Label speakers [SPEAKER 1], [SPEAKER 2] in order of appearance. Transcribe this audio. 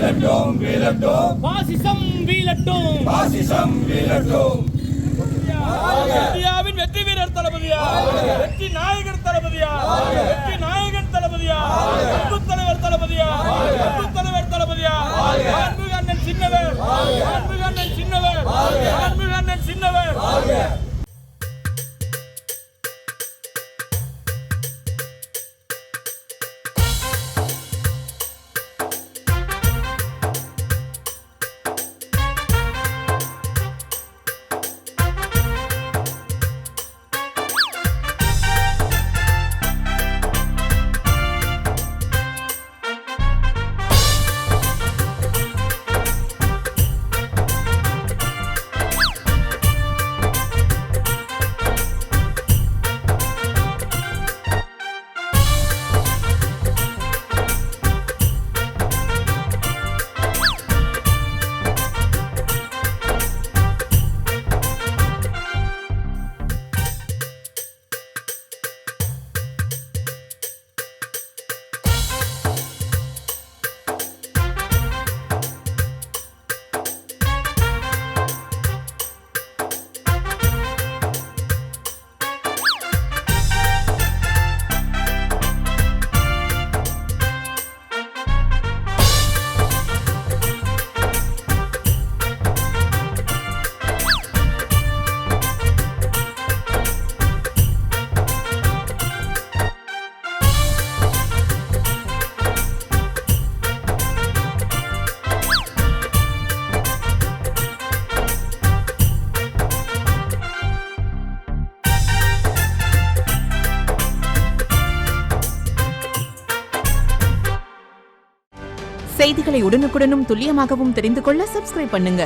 [SPEAKER 1] வீழட்டும் வீழட்டும்
[SPEAKER 2] பாசிசம் வீழட்டும்
[SPEAKER 1] பாசிசம் வீழட்டும்
[SPEAKER 2] இந்தியாவின் வெற்றி வீரர் தளபதியா வெற்றி நாயகர் தளபதியா வெற்றி நாயகன் தளபதியா அன்பு தலைவர் தளபதியா அன்பு தலைவர் தளபதியா ஆன்மீக அண்ணன் சின்னவர் ஆன்மீக அண்ணன் சின்னவர் ஆன்மீக அண்ணன் சின்னவர்
[SPEAKER 3] செய்திகளை உடனுக்குடனும் துல்லியமாகவும் தெரிந்து கொள்ள சப்ஸ்கிரைப் பண்ணுங்க.